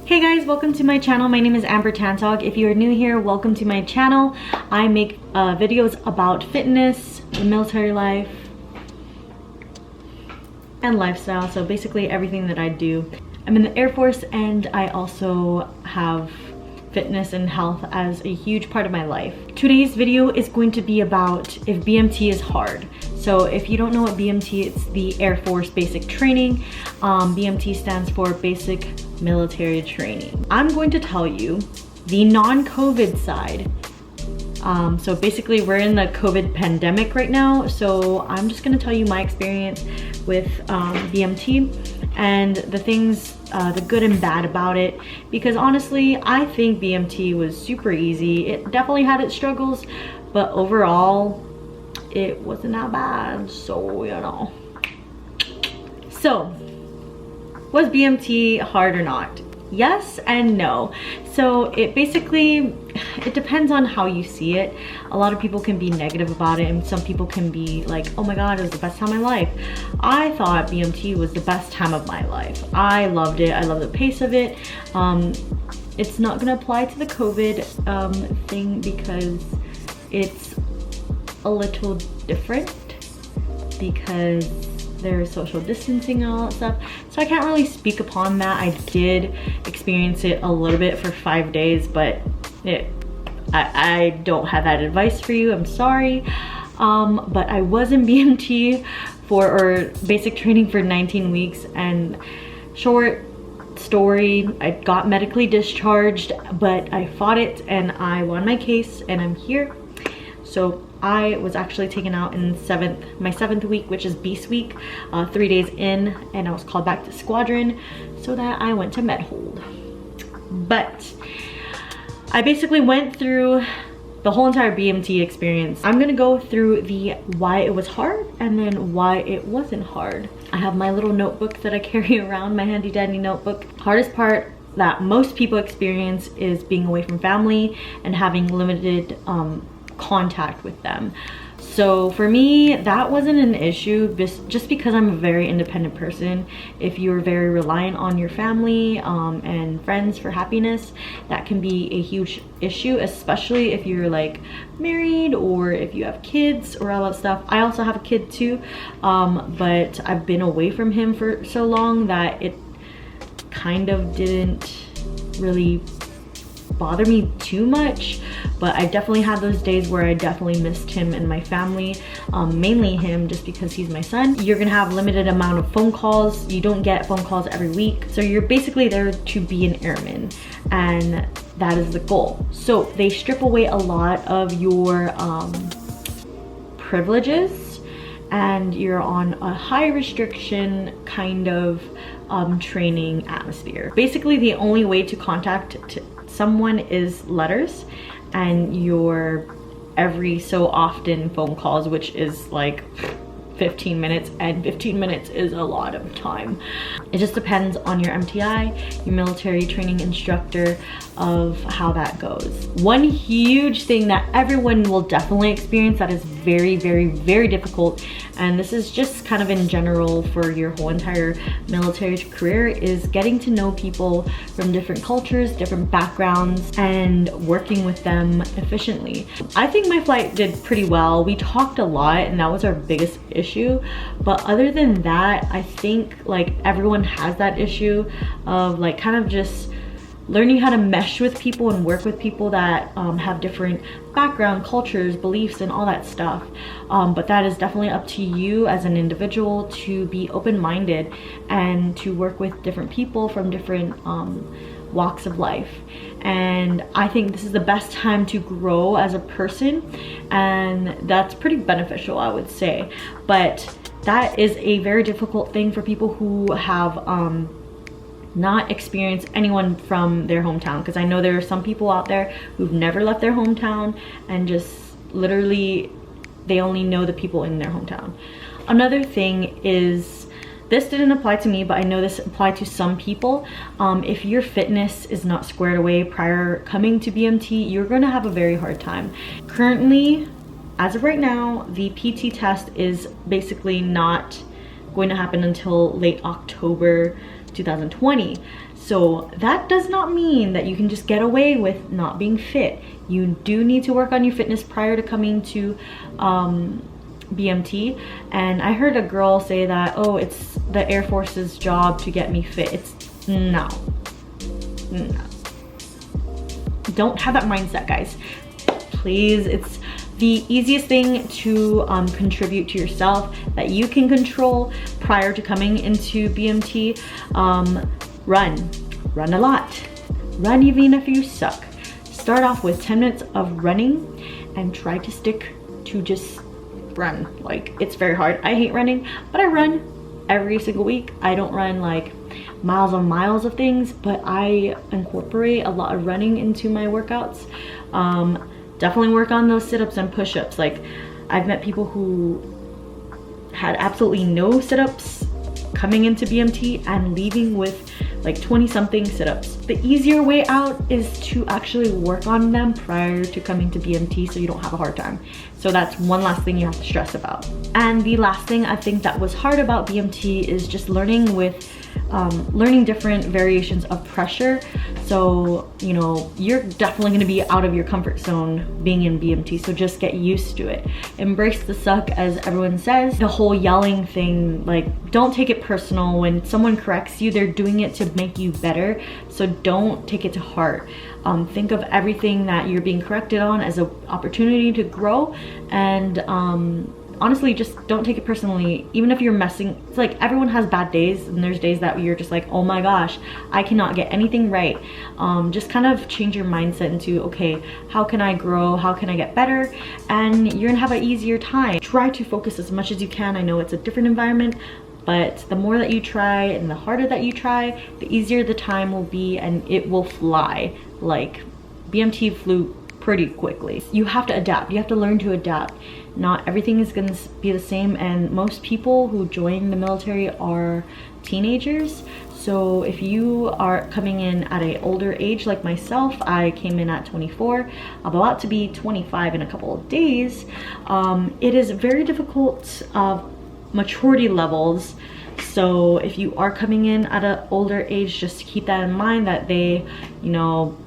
Hey guys, welcome to my channel. My name is Amber Tantog. If you are new here, welcome to my channel. I make videos about fitness, the military life, and lifestyle. So basically everything that I do. I'm in the Air Force and I also have fitness and health as a huge part of my life. Today's video is going to be about if BMT is hard. So if you don't know what BMT, it's the Air Force Basic Training. BMT stands for Basic Military Training. I'm going to tell you the non-COVID side. So basically we're in the COVID pandemic right now. So I'm just gonna tell you my experience with BMT and the things, the good and bad about it. Because honestly, I think BMT was super easy. It definitely had its struggles, but overall, it wasn't that bad. So, you know. So, was BMT hard or not? Yes and no. So it depends on how you see it. A lot of people can be negative about it and some people can be like, oh my god, it was the best time of my life. I thought BMT was the best time of my life. I loved it. I love the pace of it. It's not gonna apply to the COVID thing because it's a little different because there's social distancing and all that stuff. So I can't really speak upon that. I did experience it a little bit for 5 days, but I don't have that advice for you. I'm sorry. But I was in BMT or basic training for 19 weeks, and short story, I got medically discharged, but I fought it and I won my case and I'm here. So I was actually taken out in my seventh week, which is Beast Week, 3 days in, and I was called back to squadron so that I went to med hold. But I basically went through the whole entire BMT experience. I'm gonna go through the why it was hard and then why it wasn't hard. I have my little notebook that I carry around, my handy dandy notebook. Hardest part that most people experience is being away from family and having limited contact with them. So for me, that wasn't an issue just because I'm a very independent person. If you're very reliant on your family and friends for happiness, that can be a huge issue, especially if you're like married or if you have kids or all that stuff. I also have a kid too, but I've been away from him for so long that it kind of didn't really bother me too much. But I definitely had those days where I definitely missed him and my family, mainly him just because he's my son. You're gonna have limited amount of phone calls. You don't get phone calls every week. So you're basically there to be an airman, and that is the goal. So they strip away a lot of your privileges, and you're on a high restriction kind of training atmosphere. Basically the only way to contact someone is letters and your every so often phone calls, which is like 15 minutes, and 15 minutes is a lot of time. It just depends on your MTI, your military training instructor, of how that goes. One huge thing that everyone will definitely experience that is very, very, very difficult, and this is just kind of in general for your whole entire military career, is getting to know people from different cultures, different backgrounds, and working with them efficiently. I think my flight did pretty well. We talked a lot and that was our biggest issue, but other than that, I think like everyone has that issue of like kind of just learning how to mesh with people and work with people that have different background, cultures, beliefs, and all that stuff. But that is definitely up to you as an individual to be open-minded and to work with different people from different walks of life. And I think this is the best time to grow as a person, and that's pretty beneficial, I would say. But that is a very difficult thing for people who have not experience anyone from their hometown, because I know there are some people out there who've never left their hometown and just literally they only know the people in their hometown. Another thing is, this didn't apply to me, but I know this applied to some people. If your fitness is not squared away prior coming to BMT, you're gonna have a very hard time. Currently, as of right now, the PT test is basically not going to happen until late October 2020. So that does not mean that you can just get away with not being fit. You do need to work on your fitness prior to coming to BMT. And I heard a girl say that, oh, it's the Air Force's job to get me fit. It's no. Don't have that mindset, guys. Please, it's the easiest thing to contribute to yourself that you can control prior to coming into BMT. Run a lot. Run even if you suck. Start off with 10 minutes of running and try to stick to just run. Like, it's very hard. I hate running, but I run every single week. I don't run like miles on miles of things, but I incorporate a lot of running into my workouts. Definitely work on those sit-ups and push-ups. Like, I've met people who had absolutely no sit-ups coming into BMT and leaving with like 20 something sit-ups. The easier way out is to actually work on them prior to coming to BMT so you don't have a hard time. So that's one last thing you have to stress about. And the last thing I think that was hard about BMT is just learning different variations of pressure. So, you know, you're definitely going to be out of your comfort zone being in BMT, so just get used to it. Embrace the suck, as everyone says. The whole yelling thing, like, don't take it personal. When someone corrects you, they're doing it to make you better, so don't take it to heart. Think of everything that you're being corrected on as an opportunity to grow, and honestly, just don't take it personally. Even if you're messing, it's like everyone has bad days, and there's days that you're just like, oh my gosh, I cannot get anything right. Just kind of change your mindset into, okay, how can I grow? How can I get better? And you're gonna have an easier time. Try to focus as much as you can. I know it's a different environment, but the more that you try and the harder that you try, the easier the time will be, and it will fly. Like, BMT flew pretty quickly. You have to adapt. You have to learn to adapt. Not everything is going to be the same, and most people who join the military are teenagers. So if you are coming in at an older age like myself, I came in at 24. I'm about to be 25 in a couple of days. It is very difficult maturity levels. So if you are coming in at an older age, just keep that in mind, that they, you know,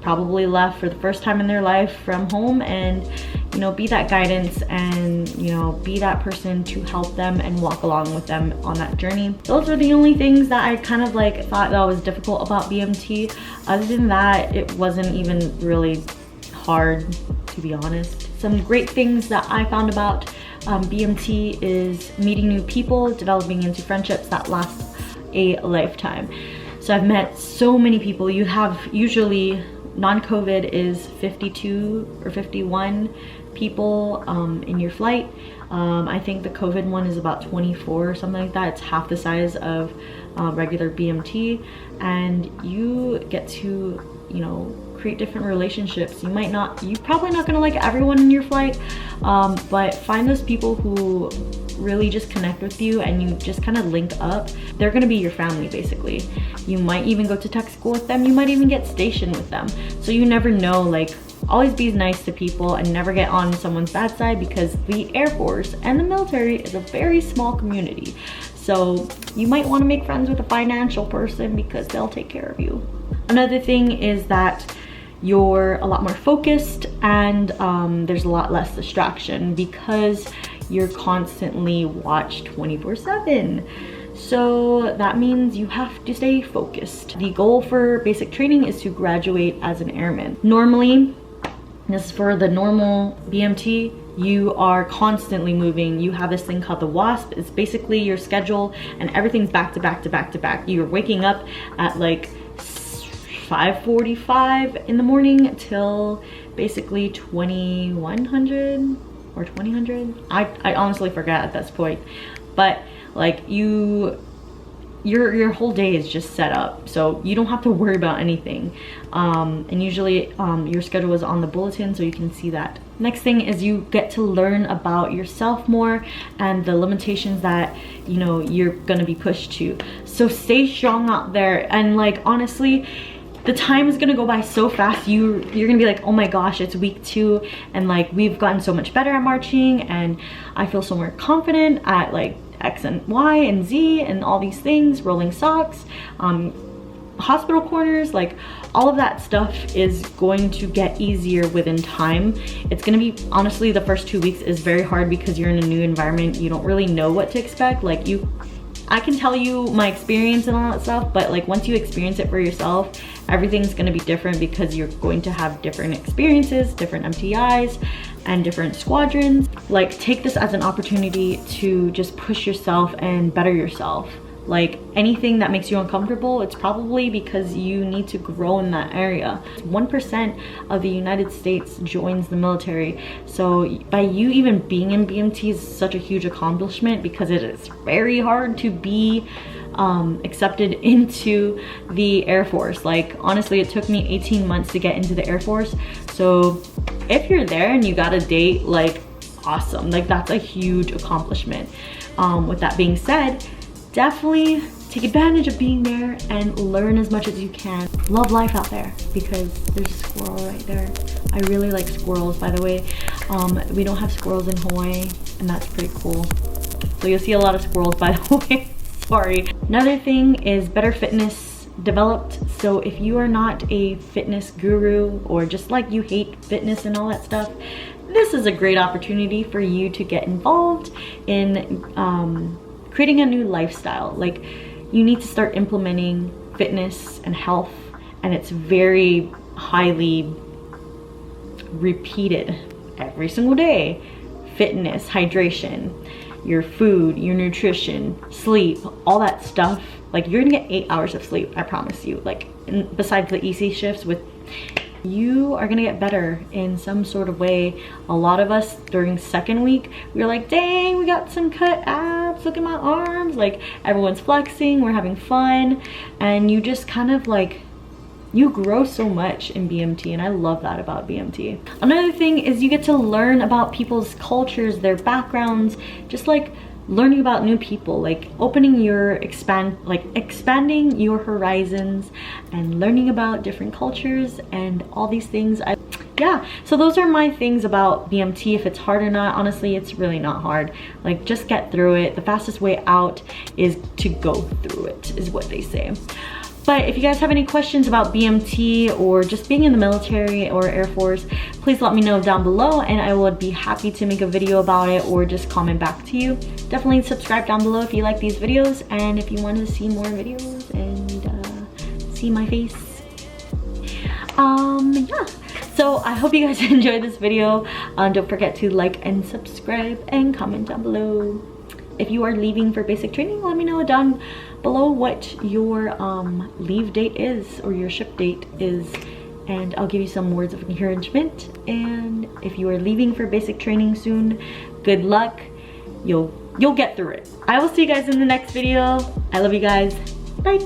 probably left for the first time in their life from home, and you know, be that guidance and, you know, be that person to help them and walk along with them on that journey. Those are the only things that I kind of like thought that was difficult about BMT. Other than that, it wasn't even really hard, to be honest. Some great things that I found about BMT is meeting new people, developing into friendships that last a lifetime. So I've met so many people. You have usually, non-COVID is 52 or 51 people in your flight. I think the COVID one is about 24 or something like that. It's half the size of regular BMT, and you get to, you know, create different relationships. You're probably not gonna like everyone in your flight, but find those people who really just connect with you and you just kind of link up. They're gonna be your family, basically. You might even go to tech school with them. You might even get stationed with them. So you never know. Like, always be nice to people and never get on someone's bad side, because the Air Force and the military is a very small community. So you might want to make friends with a financial person because they'll take care of you. Another thing is that you're a lot more focused, and there's a lot less distraction because you're constantly watched 24/7. So that means you have to stay focused. The goal for basic training is to graduate as an airman. Normally, this is for the normal BMT, you are constantly moving. You have this thing called the WASP. It's basically your schedule, and everything's back to back to back to back. You're waking up at like 5:45 in the morning till basically 2100 or 2000. I honestly forgot at this point, but like your whole day is just set up, so you don't have to worry about anything. And usually your schedule is on the bulletin, so you can see that. Next thing is you get to learn about yourself more and the limitations that, you know, you're gonna be pushed to. So stay strong out there, and like, honestly, the time is gonna go by so fast. You're gonna be like, oh my gosh, it's week 2, and like, we've gotten so much better at marching, and I feel so more confident at like X and Y and Z and all these things, rolling socks, hospital corners, like all of that stuff is going to get easier within time. It's gonna be, honestly, the first 2 weeks is very hard because you're in a new environment. You don't really know what to expect. Like I can tell you my experience and all that stuff, but like once you experience it for yourself, everything's gonna be different because you're going to have different experiences, different MTIs, and different squadrons. Like, take this as an opportunity to just push yourself and better yourself. Like, anything that makes you uncomfortable, it's probably because you need to grow in that area. 1% of the United States joins the military. So by you even being in BMT is such a huge accomplishment because it is very hard to be accepted into the Air Force. Like, honestly, it took me 18 months to get into the Air Force. So if you're there and you got a date, like, awesome. Like, that's a huge accomplishment. With that being said, definitely take advantage of being there and learn as much as you can. Love life out there because there's a squirrel right there. I really like squirrels, by the way. We don't have squirrels in Hawaii, and that's pretty cool. So you'll see a lot of squirrels, by the way. Sorry. Another thing is better fitness developed. So if you are not a fitness guru, or just like you hate fitness and all that stuff, this is a great opportunity for you to get involved in creating a new lifestyle. Like, you need to start implementing fitness and health, and it's very highly repeated every single day. Fitness, hydration, your food, your nutrition, sleep, all that stuff. Like, you're gonna get 8 hours of sleep, I promise you. Like, besides the EC shifts, you are gonna get better in some sort of way. A lot of us during second week, we were like, dang, we got some cut abs, look at my arms. Like, everyone's flexing, we're having fun, and you just kind of like, you grow so much in BMT, and I love that about BMT. Another thing is you get to learn about people's cultures, their backgrounds, just like learning about new people, like opening your expanding your horizons and learning about different cultures and all these things. Yeah, so those are my things about BMT. If it's hard or not, honestly, it's really not hard. Like, just get through it. The fastest way out is to go through it, is what they say. But if you guys have any questions about BMT or just being in the military or Air Force, please let me know down below, and I would be happy to make a video about it or just comment back to you. Definitely subscribe down below if you like these videos, and if you want to see more videos and see my face. Yeah. So I hope you guys enjoyed this video. Don't forget to like and subscribe and comment down below. If you are leaving for basic training, let me know down below what your leave date is or your ship date is, and I'll give you some words of encouragement. And if you are leaving for basic training soon, good luck. You'll get through it. I will see you guys in the next video. I love you guys. Bye.